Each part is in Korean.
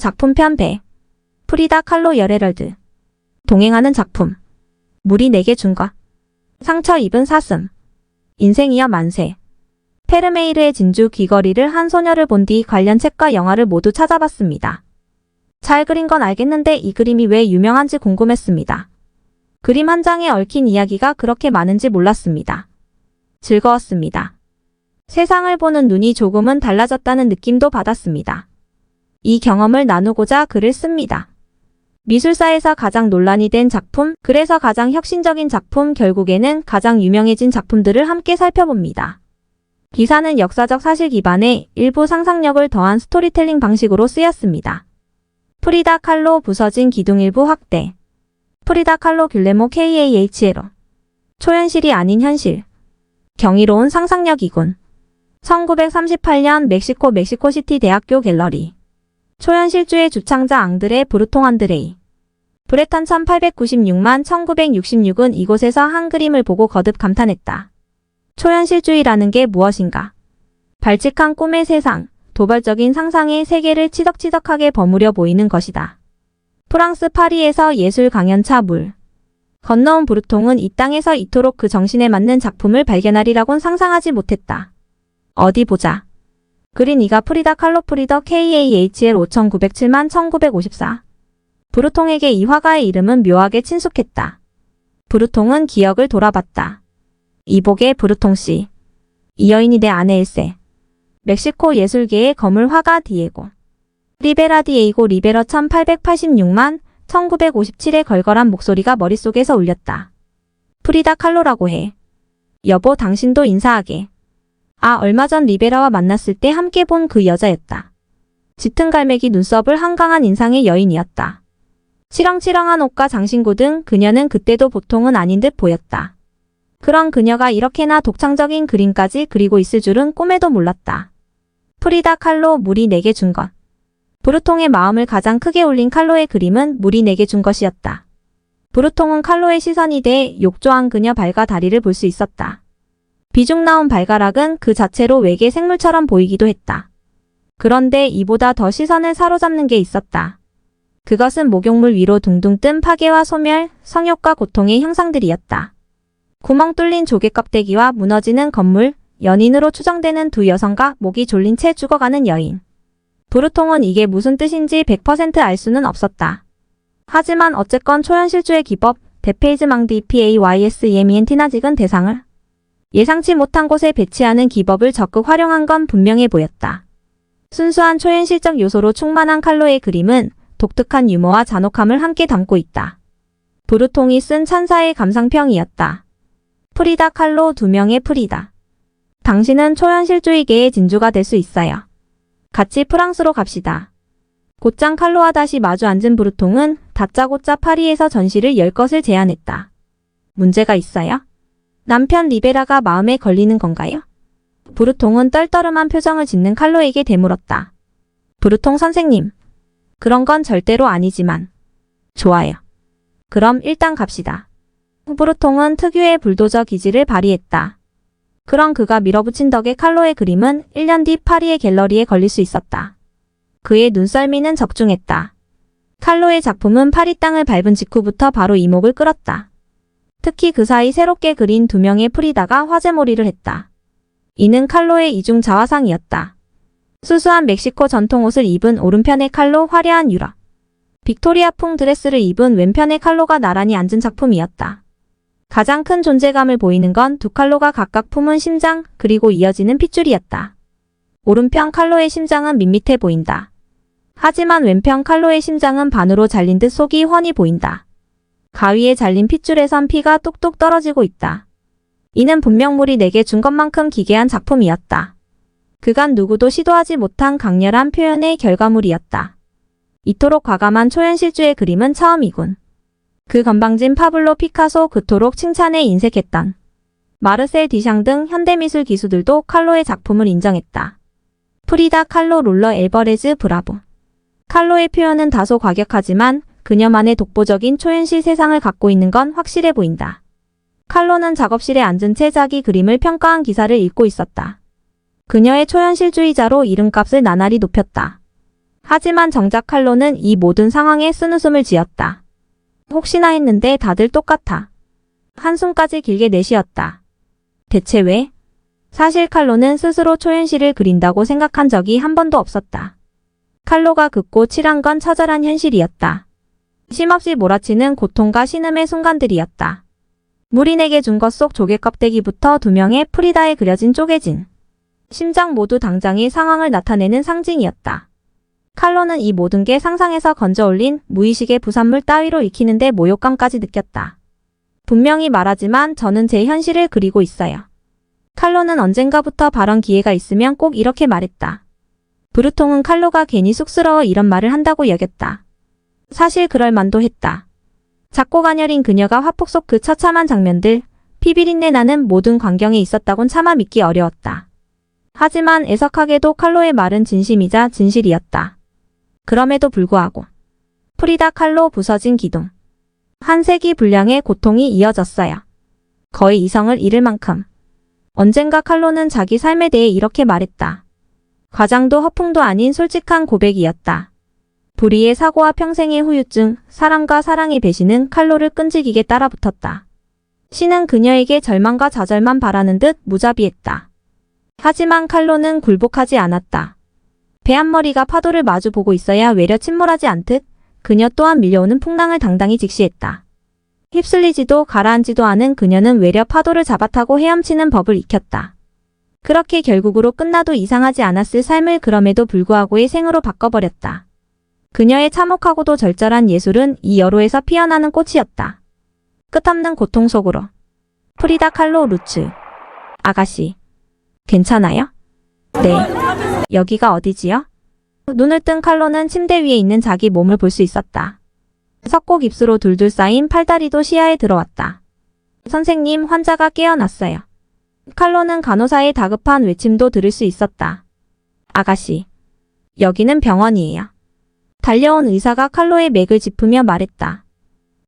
작품 편배. 프리다 칼로 열헤럴드. 동행하는 작품. 물이 내게 준 것. 상처 입은 사슴. 인생이여 만세. 페르메이르의 진주 귀걸이를 한 소녀를 본 뒤 관련 책과 영화를 모두 찾아봤습니다. 잘 그린 건 알겠는데 이 그림이 왜 유명한지 궁금했습니다. 그림 한 장에 얽힌 이야기가 그렇게 많은지 몰랐습니다. 즐거웠습니다. 세상을 보는 눈이 조금은 달라졌다는 느낌도 받았습니다. 이 경험을 나누고자 글을 씁니다. 미술사에서 가장 논란이 된 작품, 그래서 가장 혁신적인 작품, 결국에는 가장 유명해진 작품들을 함께 살펴봅니다. 기사는 역사적 사실 기반에 일부 상상력을 더한 스토리텔링 방식으로 쓰였습니다. 프리다 칼로 부서진 기둥 일부 확대. 프리다 칼로 귤레모 KAHLO. 초현실이 아닌 현실. 경이로운 상상력이군. 1938년 멕시코시티 대학교 갤러리. 초현실주의 주창자 앙드레 브루통 안드레이. 브레탄 1896만 1966은 이곳에서 한 그림을 보고 거듭 감탄했다. 초현실주의라는 게 무엇인가? 발칙한 꿈의 세상, 도발적인 상상의 세계를 치덕치덕하게 버무려 보이는 것이다. 프랑스 파리에서 예술 강연차 물 건너온 브루통은 이 땅에서 이토록 그 정신에 맞는 작품을 발견하리라곤 상상하지 못했다. 어디 보자. 그린 이가 프리다 칼로 프리더 KAHL 5907만 1954. 브루통에게 이 화가의 이름은 묘하게 친숙했다. 브루통은 기억을 돌아봤다. 이복의 브루통씨. 이 여인이 내 아내일세. 멕시코 예술계의 거물 화가 디에고 리베라 디에이고 리베러 1886만 1957의 걸걸한 목소리가 머릿속에서 울렸다. 프리다 칼로라고 해. 여보, 당신도 인사하게. 아, 얼마 전 리베라와 만났을 때 함께 본 그 여자였다. 짙은 갈매기 눈썹을 한강한 인상의 여인이었다. 치렁치렁한 옷과 장신구 등 그녀는 그때도 보통은 아닌 듯 보였다. 그런 그녀가 이렇게나 독창적인 그림까지 그리고 있을 줄은 꿈에도 몰랐다. 프리다 칼로 물이 내게 준 것. 브루통의 마음을 가장 크게 울린 칼로의 그림은 물이 내게 준 것이었다. 브루통은 칼로의 시선이 돼 욕조한 그녀 발과 다리를 볼 수 있었다. 비중 나온 발가락은 그 자체로 외계 생물처럼 보이기도 했다. 그런데 이보다 더 시선을 사로잡는 게 있었다. 그것은 목욕물 위로 둥둥 뜬 파괴와 소멸, 성욕과 고통의 형상들이었다. 구멍 뚫린 조개 껍데기와 무너지는 건물, 연인으로 추정되는 두 여성과 목이 졸린 채 죽어가는 여인. 브루통은 이게 무슨 뜻인지 100% 알 수는 없었다. 하지만 어쨌건 초현실주의 기법, 데페이즈망드 EPAYSEMENT나 찍은 대상을 예상치 못한 곳에 배치하는 기법을 적극 활용한 건 분명해 보였다. 순수한 초현실적 요소로 충만한 칼로의 그림은 독특한 유머와 잔혹함을 함께 담고 있다. 브루통이 쓴 찬사의 감상평이었다. 프리다 칼로, 두 명의 프리다. 당신은 초현실주의계의 진주가 될 수 있어요. 같이 프랑스로 갑시다. 곧장 칼로와 다시 마주 앉은 브루통은 다짜고짜 파리에서 전시를 열 것을 제안했다. 문제가 있어요? 남편 리베라가 마음에 걸리는 건가요? 브루통은 떨떠름한 표정을 짓는 칼로에게 되물었다. 브루통 선생님. 그런 건 절대로 아니지만. 좋아요. 그럼 일단 갑시다. 브루통은 특유의 불도저 기질을 발휘했다. 그런 그가 밀어붙인 덕에 칼로의 그림은 1년 뒤 파리의 갤러리에 걸릴 수 있었다. 그의 눈썰미는 적중했다. 칼로의 작품은 파리 땅을 밟은 직후부터 바로 이목을 끌었다. 특히 그 사이 새롭게 그린 두 명의 프리다가 화제몰이를 했다. 이는 칼로의 이중 자화상이었다. 수수한 멕시코 전통 옷을 입은 오른편의 칼로, 화려한 유럽 빅토리아풍 드레스를 입은 왼편의 칼로가 나란히 앉은 작품이었다. 가장 큰 존재감을 보이는 건 두 칼로가 각각 품은 심장, 그리고 이어지는 핏줄이었다. 오른편 칼로의 심장은 밋밋해 보인다. 하지만 왼편 칼로의 심장은 반으로 잘린 듯 속이 훤히 보인다. 가위에 잘린 핏줄에선 피가 뚝뚝 떨어지고 있다. 이는 분명 물이 내게 준 것만큼 기괴한 작품이었다. 그간 누구도 시도하지 못한 강렬한 표현의 결과물이었다. 이토록 과감한 초현실주의 그림은 처음이군. 그 건방진 파블로 피카소, 그토록 칭찬에 인색했던 마르셀 디샹 등 현대미술 기수들도 칼로의 작품을 인정했다. 프리다 칼로 롤러 엘버레즈 브라보. 칼로의 표현은 다소 과격하지만 그녀만의 독보적인 초현실 세상을 갖고 있는 건 확실해 보인다. 칼로는 작업실에 앉은 채 자기 그림을 평가한 기사를 읽고 있었다. 그녀의 초현실주의자로 이름값을 나날이 높였다. 하지만 정작 칼로는 이 모든 상황에 쓴웃음을 지었다. 혹시나 했는데 다들 똑같아. 한숨까지 길게 내쉬었다. 대체 왜? 사실 칼로는 스스로 초현실을 그린다고 생각한 적이 한 번도 없었다. 칼로가 긋고 칠한 건 처절한 현실이었다. 쉼없이 몰아치는 고통과 신음의 순간들이었다. 물이 내게 준 것 속 조개 껍데기부터 두 명의 프리다에 그려진 쪼개진 심장 모두 당장의 상황을 나타내는 상징이었다. 칼로는 이 모든 게 상상에서 건져올린 무의식의 부산물 따위로 익히는데 모욕감까지 느꼈다. 분명히 말하지만 저는 제 현실을 그리고 있어요. 칼로는 언젠가부터 발언 기회가 있으면 꼭 이렇게 말했다. 브루통은 칼로가 괜히 쑥스러워 이런 말을 한다고 여겼다. 사실 그럴 만도 했다. 작고 가녀린 그녀가 화폭 속 그 처참한 장면들, 피비린내 나는 모든 광경에 있었다곤 차마 믿기 어려웠다. 하지만 애석하게도 칼로의 말은 진심이자 진실이었다. 그럼에도 불구하고 프리다 칼로 부서진 기둥. 한 세기 분량의 고통이 이어졌어요. 거의 이성을 잃을 만큼. 언젠가 칼로는 자기 삶에 대해 이렇게 말했다. 과장도 허풍도 아닌 솔직한 고백이었다. 불의의 사고와 평생의 후유증, 사람과 사랑의 배신은 칼로를 끈질기게 따라붙었다. 신은 그녀에게 절망과 좌절만 바라는 듯 무자비했다. 하지만 칼로는 굴복하지 않았다. 배 한 머리가 파도를 마주보고 있어야 외려 침몰하지 않듯 그녀 또한 밀려오는 풍랑을 당당히 직시했다. 휩쓸리지도 가라앉지도 않은 그녀는 외려 파도를 잡아타고 헤엄치는 법을 익혔다. 그렇게 결국으로 끝나도 이상하지 않았을 삶을 그럼에도 불구하고의 생으로 바꿔버렸다. 그녀의 참혹하고도 절절한 예술은 이 여로에서 피어나는 꽃이었다. 끝없는 고통 속으로. 프리다 칼로 루츠. 아가씨. 괜찮아요? 네. 여기가 어디지요? 눈을 뜬 칼로는 침대 위에 있는 자기 몸을 볼 수 있었다. 석고 깁스로 둘둘 쌓인 팔다리도 시야에 들어왔다. 선생님, 환자가 깨어났어요. 칼로는 간호사의 다급한 외침도 들을 수 있었다. 아가씨. 여기는 병원이에요. 달려온 의사가 칼로의 맥을 짚으며 말했다.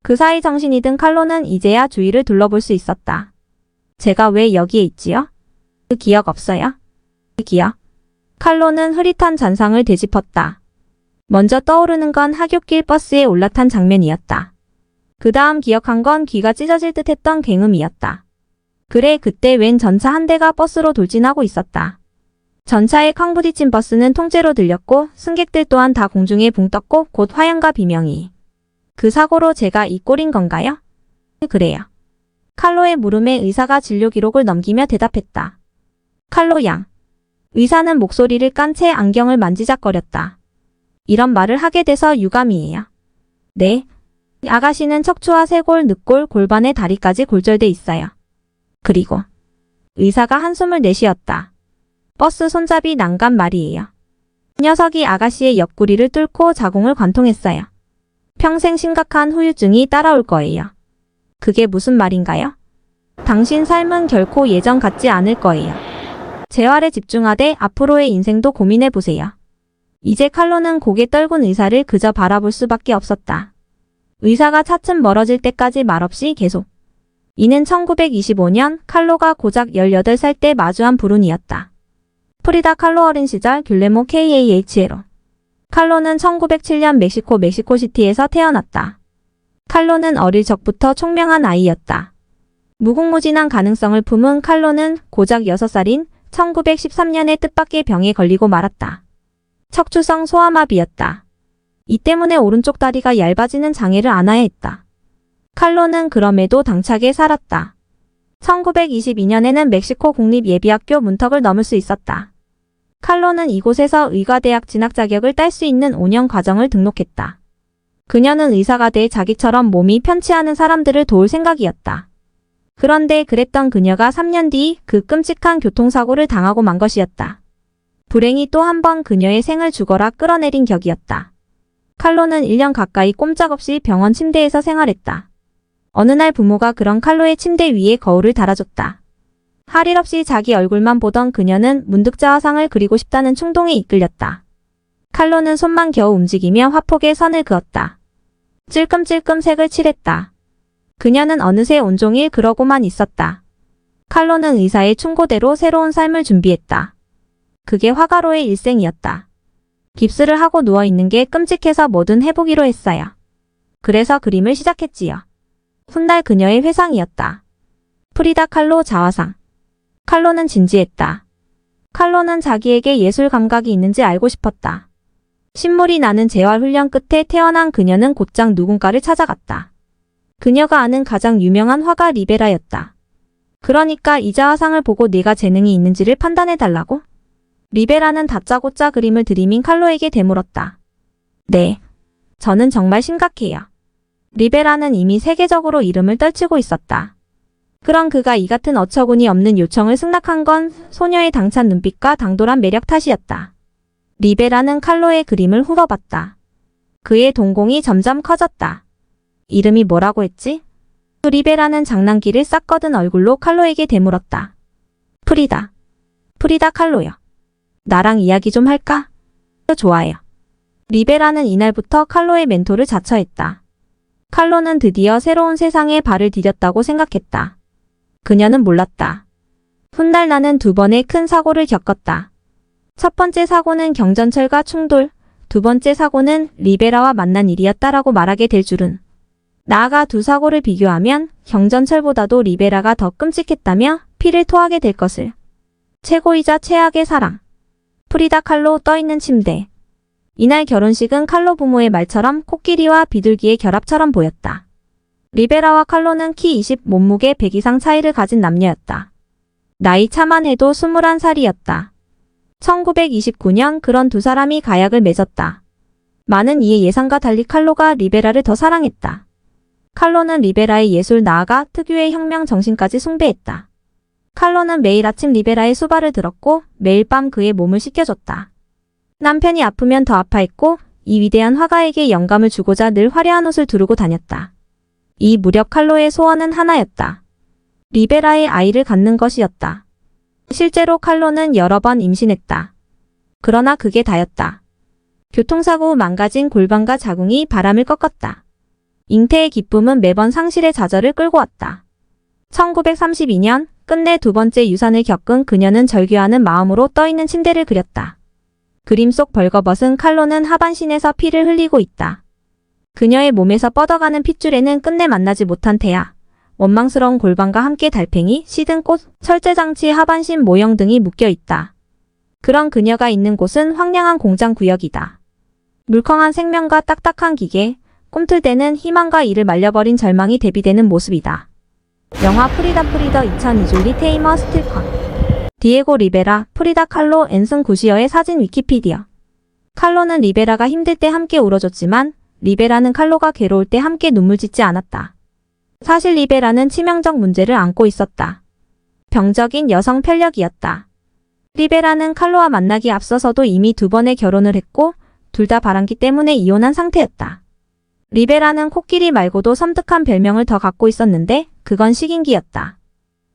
그 사이 정신이 든 칼로는 이제야 주위를 둘러볼 수 있었다. 제가 왜 여기에 있지요? 그 기억 없어요? 그 기억? 칼로는 흐릿한 잔상을 되짚었다. 먼저 떠오르는 건 하굣길 버스에 올라탄 장면이었다. 그 다음 기억한 건 귀가 찢어질 듯 했던 굉음이었다. 그래, 그때 웬 전차 한 대가 버스로 돌진하고 있었다. 전차에 쾅 부딪힌 버스는 통째로 들렸고 승객들 또한 다 공중에 붕 떴고 곧 화양과 비명이. 그 사고로 제가 이 꼴인 건가요? 그래요. 칼로의 물음에 의사가 진료 기록을 넘기며 대답했다. 칼로 양. 의사는 목소리를 깐 채 안경을 만지작거렸다. 이런 말을 하게 돼서 유감이에요. 네. 아가씨는 척추와 쇄골, 늑골, 골반의 다리까지 골절돼 있어요. 그리고 의사가 한숨을 내쉬었다. 버스 손잡이 난간 말이에요. 녀석이 아가씨의 옆구리를 뚫고 자궁을 관통했어요. 평생 심각한 후유증이 따라올 거예요. 그게 무슨 말인가요? 당신 삶은 결코 예전 같지 않을 거예요. 재활에 집중하되 앞으로의 인생도 고민해보세요. 이제 칼로는 고개 떨군 의사를 그저 바라볼 수밖에 없었다. 의사가 차츰 멀어질 때까지 말없이 계속. 이는 1925년 칼로가 고작 18살 때 마주한 불운이었다. 프리다 칼로 어린 시절 귤레모 KAHLO. 칼로는 1907년 멕시코시티에서 태어났다. 칼로는 어릴 적부터 총명한 아이였다. 무궁무진한 가능성을 품은 칼로는 고작 6살인 1913년에 뜻밖의 병에 걸리고 말았다. 척추성 소아마비였다. 이 때문에 오른쪽 다리가 얇아지는 장애를 안아야 했다. 칼로는 그럼에도 당차게 살았다. 1922년에는 멕시코 국립예비학교 문턱을 넘을 수 있었다. 칼로는 이곳에서 의과대학 진학 자격을 딸 수 있는 5년 과정을 등록했다. 그녀는 의사가 돼 자기처럼 몸이 편치 않은 사람들을 도울 생각이었다. 그런데 그랬던 그녀가 3년 뒤 그 끔찍한 교통사고를 당하고 만 것이었다. 불행이 또 한 번 그녀의 생을 죽어라 끌어내린 격이었다. 칼로는 1년 가까이 꼼짝없이 병원 침대에서 생활했다. 어느 날 부모가 그런 칼로의 침대 위에 거울을 달아줬다. 할 일 없이 자기 얼굴만 보던 그녀는 문득 자화상을 그리고 싶다는 충동에 이끌렸다. 칼로는 손만 겨우 움직이며 화폭에 선을 그었다. 찔끔찔끔 색을 칠했다. 그녀는 어느새 온종일 그러고만 있었다. 칼로는 의사의 충고대로 새로운 삶을 준비했다. 그게 화가로의 일생이었다. 깁스를 하고 누워있는 게 끔찍해서 뭐든 해보기로 했어요. 그래서 그림을 시작했지요. 훗날 그녀의 회상이었다. 프리다 칼로 자화상. 칼로는 진지했다. 칼로는 자기에게 예술 감각이 있는지 알고 싶었다. 신물이 나는 재활 훈련 끝에 태어난 그녀는 곧장 누군가를 찾아갔다. 그녀가 아는 가장 유명한 화가 리베라였다. 그러니까 이 자화상을 보고 네가 재능이 있는지를 판단해달라고? 리베라는 다짜고짜 그림을 들이민 칼로에게 되물었다. 네. 저는 정말 심각해요. 리베라는 이미 세계적으로 이름을 떨치고 있었다. 그런 그가 이 같은 어처구니 없는 요청을 승낙한 건 소녀의 당찬 눈빛과 당돌한 매력 탓이었다. 리베라는 칼로의 그림을 훑어봤다. 그의 동공이 점점 커졌다. 이름이 뭐라고 했지? 리베라는 장난기를 싹 걷은 얼굴로 칼로에게 되물었다. 프리다. 프리다 칼로요. 나랑 이야기 좀 할까? 좋아요. 리베라는 이날부터 칼로의 멘토를 자처했다. 칼로는 드디어 새로운 세상에 발을 디뎠다고 생각했다. 그녀는 몰랐다. 훗날 나는 두 번의 큰 사고를 겪었다. 첫 번째 사고는 경전철과 충돌, 두 번째 사고는 리베라와 만난 일이었다라고 말하게 될 줄은. 나아가 두 사고를 비교하면 경전철보다도 리베라가 더 끔찍했다며 피를 토하게 될 것을. 최고이자 최악의 사랑. 프리다 칼로 떠있는 침대. 이날 결혼식은 칼로 부모의 말처럼 코끼리와 비둘기의 결합처럼 보였다. 리베라와 칼로는 키 20, 몸무게 100 이상 차이를 가진 남녀였다. 나이 차만 해도 21살이었다. 1929년 그런 두 사람이 가약을 맺었다. 많은 이의 예상과 달리 칼로가 리베라를 더 사랑했다. 칼로는 리베라의 예술 나아가 특유의 혁명 정신까지 숭배했다. 칼로는 매일 아침 리베라의 수발을 들었고 매일 밤 그의 몸을 씻겨줬다. 남편이 아프면 더 아파했고 이 위대한 화가에게 영감을 주고자 늘 화려한 옷을 두르고 다녔다. 이 무렵 칼로의 소원은 하나였다. 리베라의 아이를 갖는 것이었다. 실제로 칼로는 여러 번 임신했다. 그러나 그게 다였다. 교통사고 후 망가진 골반과 자궁이 바람을 꺾었다. 잉태의 기쁨은 매번 상실의 좌절을 끌고 왔다. 1932년 끝내 두 번째 유산을 겪은 그녀는 절규하는 마음으로 떠있는 침대를 그렸다. 그림 속 벌거벗은 칼로는 하반신에서 피를 흘리고 있다. 그녀의 몸에서 뻗어가는 핏줄에는 끝내 만나지 못한 태아, 원망스러운 골반과 함께 달팽이, 시든 꽃, 철제장치의 하반신 모형 등이 묶여 있다. 그런 그녀가 있는 곳은 황량한 공장 구역이다. 물컹한 생명과 딱딱한 기계, 꿈틀대는 희망과 이를 말려버린 절망이 대비되는 모습이다. 영화 프리다 프리더 2002 줄리 테이머 스틸컨. 디에고 리베라, 프리다 칼로 앤슨 구시어의 사진 위키피디어. 칼로는 리베라가 힘들 때 함께 울어줬지만 리베라는 칼로가 괴로울 때 함께 눈물 짓지 않았다. 사실 리베라는 치명적 문제를 안고 있었다. 병적인 여성 편력이었다. 리베라는 칼로와 만나기 앞서서도 이미 두 번의 결혼을 했고 둘 다 바람기 때문에 이혼한 상태였다. 리베라는 코끼리 말고도 섬뜩한 별명을 더 갖고 있었는데 그건 식인기였다.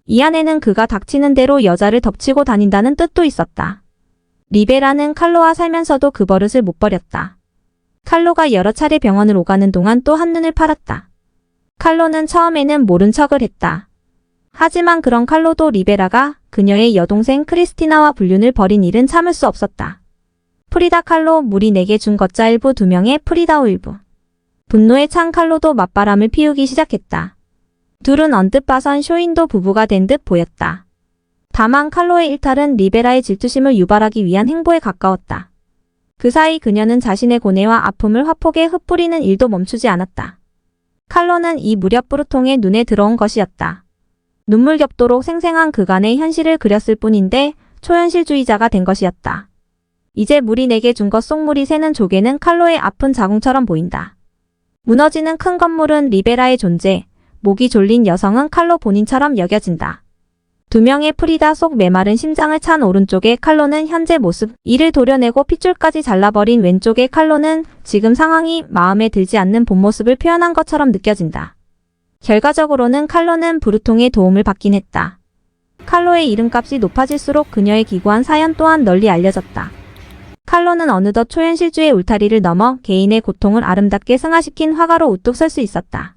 이 안에는 그가 닥치는 대로 여자를 덮치고 다닌다는 뜻도 있었다. 리베라는 칼로와 살면서도 그 버릇을 못 버렸다. 칼로가 여러 차례 병원을 오가는 동안 또 한눈을 팔았다. 칼로는 처음에는 모른 척을 했다. 하지만 그런 칼로도 리베라가 그녀의 여동생 크리스티나와 불륜을 벌인 일은 참을 수 없었다. 프리다 칼로 물이 내게 준 것자 일부 두 명의 프리다오 일부. 분노에 찬 칼로도 맞바람을 피우기 시작했다. 둘은 언뜻 봐선 쇼인도 부부가 된 듯 보였다. 다만 칼로의 일탈은 리베라의 질투심을 유발하기 위한 행보에 가까웠다. 그 사이 그녀는 자신의 고뇌와 아픔을 화폭에 흩뿌리는 일도 멈추지 않았다. 칼로는 이 무렵 뿌르통의 눈에 들어온 것이었다. 눈물겹도록 생생한 그간의 현실을 그렸을 뿐인데 초현실주의자가 된 것이었다. 이제 물이 내게 준 것 속 물이 새는 조개는 칼로의 아픈 자궁처럼 보인다. 무너지는 큰 건물은 리베라의 존재, 목이 졸린 여성은 칼로 본인처럼 여겨진다. 두 명의 프리다 속 메마른 심장을 찬 오른쪽의 칼로는 현재 모습, 이를 도려내고 핏줄까지 잘라버린 왼쪽의 칼로는 지금 상황이 마음에 들지 않는 본 모습을 표현한 것처럼 느껴진다. 결과적으로는 칼로는 부르통의 도움을 받긴 했다. 칼로의 이름값이 높아질수록 그녀의 기구한 사연 또한 널리 알려졌다. 칼로는 어느덧 초현실주의 울타리를 넘어 개인의 고통을 아름답게 승화시킨 화가로 우뚝 설 수 있었다.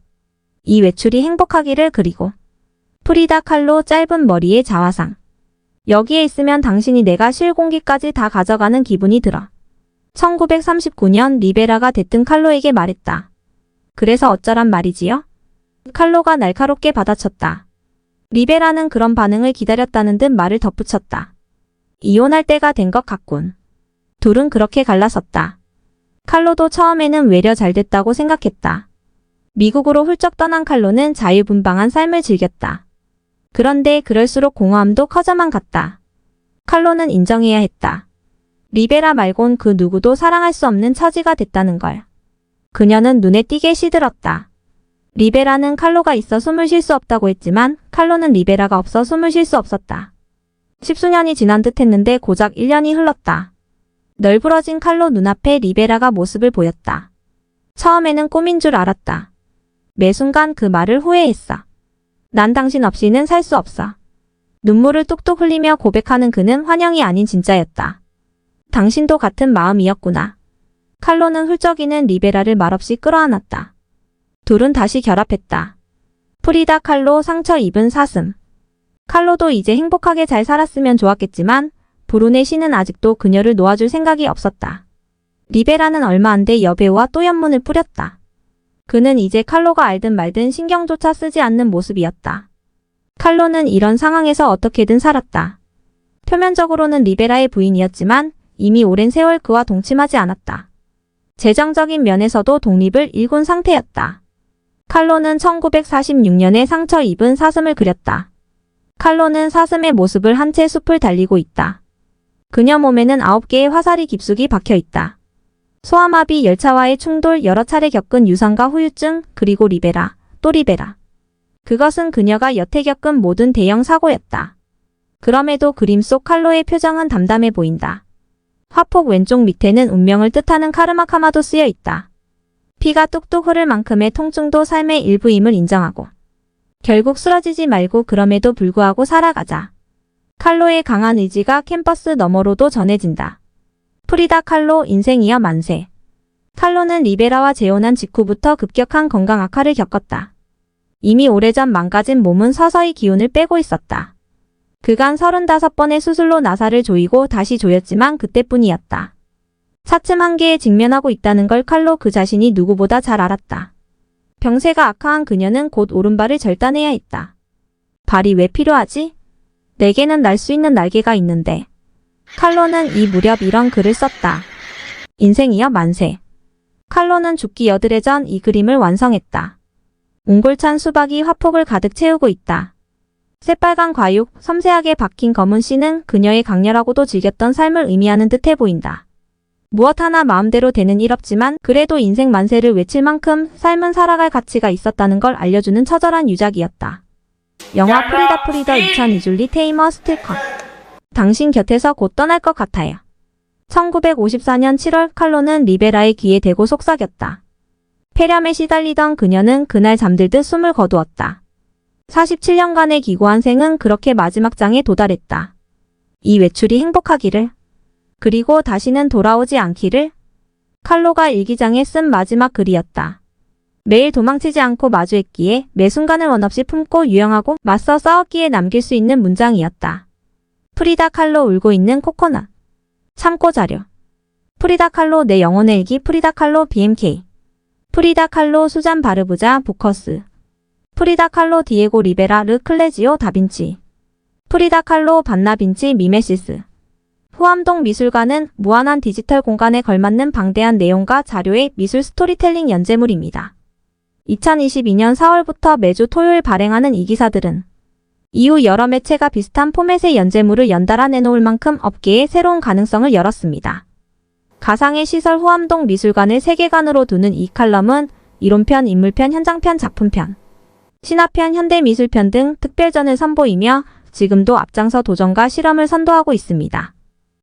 이 외출이 행복하기를 그리고 프리다 칼로 짧은 머리의 자화상. 여기에 있으면 당신이 내가 쉴 공기까지 다 가져가는 기분이 들어. 1939년 리베라가 대뜸 칼로에게 말했다. 그래서 어쩌란 말이지요? 칼로가 날카롭게 받아쳤다. 리베라는 그런 반응을 기다렸다는 듯 말을 덧붙였다. 이혼할 때가 된 것 같군. 둘은 그렇게 갈라섰다. 칼로도 처음에는 외려 잘 됐다고 생각했다. 미국으로 훌쩍 떠난 칼로는 자유분방한 삶을 즐겼다. 그런데 그럴수록 공허함도 커져만 갔다. 칼로는 인정해야 했다. 리베라 말곤 그 누구도 사랑할 수 없는 처지가 됐다는 걸. 그녀는 눈에 띄게 시들었다. 리베라는 칼로가 있어 숨을 쉴 수 없다고 했지만 칼로는 리베라가 없어 숨을 쉴 수 없었다. 10수년이 지난 듯 했는데 고작 1년이 흘렀다. 널브러진 칼로 눈앞에 리베라가 모습을 보였다. 처음에는 꿈인 줄 알았다. 매 순간 그 말을 후회했어. 난 당신 없이는 살 수 없어. 눈물을 뚝뚝 흘리며 고백하는 그는 환영이 아닌 진짜였다. 당신도 같은 마음이었구나. 칼로는 훌쩍이는 리베라를 말없이 끌어안았다. 둘은 다시 결합했다. 프리다 칼로 상처 입은 사슴. 칼로도 이제 행복하게 잘 살았으면 좋았겠지만 브룬의 신은 아직도 그녀를 놓아줄 생각이 없었다. 리베라는 얼마 안 돼 여배우와 또 연문을 뿌렸다. 그는 이제 칼로가 알든 말든 신경조차 쓰지 않는 모습이었다. 칼로는 이런 상황에서 어떻게든 살았다. 표면적으로는 리베라의 부인이었지만 이미 오랜 세월 그와 동침하지 않았다. 재정적인 면에서도 독립을 일군 상태였다. 칼로는 1946년에 상처 입은 사슴을 그렸다. 칼로는 사슴의 모습을 한 채 숲을 달리고 있다. 그녀 몸에는 9개의 화살이 깊숙이 박혀 있다. 소아마비 열차와의 충돌, 여러 차례 겪은 유산과 후유증, 그리고 리베라, 또 리베라. 그것은 그녀가 여태 겪은 모든 대형 사고였다. 그럼에도 그림 속 칼로의 표정은 담담해 보인다. 화폭 왼쪽 밑에는 운명을 뜻하는 카르마 카마도 쓰여 있다. 피가 뚝뚝 흐를 만큼의 통증도 삶의 일부임을 인정하고 결국 쓰러지지 말고 그럼에도 불구하고 살아가자. 칼로의 강한 의지가 캠퍼스 너머로도 전해진다. 프리다 칼로 인생이여 만세. 칼로는 리베라와 재혼한 직후부터 급격한 건강 악화를 겪었다. 이미 오래전 망가진 몸은 서서히 기운을 빼고 있었다. 그간 35번의 수술로 나사를 조이고 다시 조였지만 그때뿐이었다. 차츰 한계에 직면하고 있다는 걸 칼로 그 자신이 누구보다 잘 알았다. 병세가 악화한 그녀는 곧 오른발을 절단해야 했다. 발이 왜 필요하지? 내게는 날 수 있는 날개가 있는데. 칼로는 이 무렵 이런 글을 썼다. 인생이여 만세. 칼로는 죽기 여드레 전 이 그림을 완성했다. 웅골찬 수박이 화폭을 가득 채우고 있다. 새빨간 과육, 섬세하게 박힌 검은 씨는 그녀의 강렬하고도 즐겼던 삶을 의미하는 듯해 보인다. 무엇 하나 마음대로 되는 일 없지만 그래도 인생 만세를 외칠 만큼 삶은 살아갈 가치가 있었다는 걸 알려주는 처절한 유작이었다. 영화 프리다 2002 줄리 테이머 스틸컷. 당신 곁에서 곧 떠날 것 같아요. 1954년 7월 칼로는 리베라의 귀에 대고 속삭였다. 폐렴에 시달리던 그녀는 그날 잠들듯 숨을 거두었다. 47년간의 기고한 생은 그렇게 마지막 장에 도달했다. 이 외출이 행복하기를, 그리고 다시는 돌아오지 않기를. 칼로가 일기장에 쓴 마지막 글이었다. 매일 도망치지 않고 마주했기에 매 순간을 원없이 품고 유영하고 맞서 싸웠기에 남길 수 있는 문장이었다. 프리다 칼로 울고 있는 코코넛. 참고 자료. 프리다 칼로 내 영혼의 일기. 프리다 칼로 BMK. 프리다 칼로 수잔 바르부자 보커스. 프리다 칼로 디에고 리베라 르 클레지오 다빈치. 프리다 칼로 반나빈치 미메시스. 후암동 미술관은 무한한 디지털 공간에 걸맞는 방대한 내용과 자료의 미술 스토리텔링 연재물입니다. 2022년 4월부터 매주 토요일 발행하는 이 기사들은 이후 여러 매체가 비슷한 포맷의 연재물을 연달아 내놓을 만큼 업계에 새로운 가능성을 열었습니다. 가상의 시설 후암동 미술관을 세계관으로 두는 이 칼럼은 이론편, 인물편, 현장편, 작품편, 신화편, 현대미술편 등 특별전을 선보이며 지금도 앞장서 도전과 실험을 선도하고 있습니다.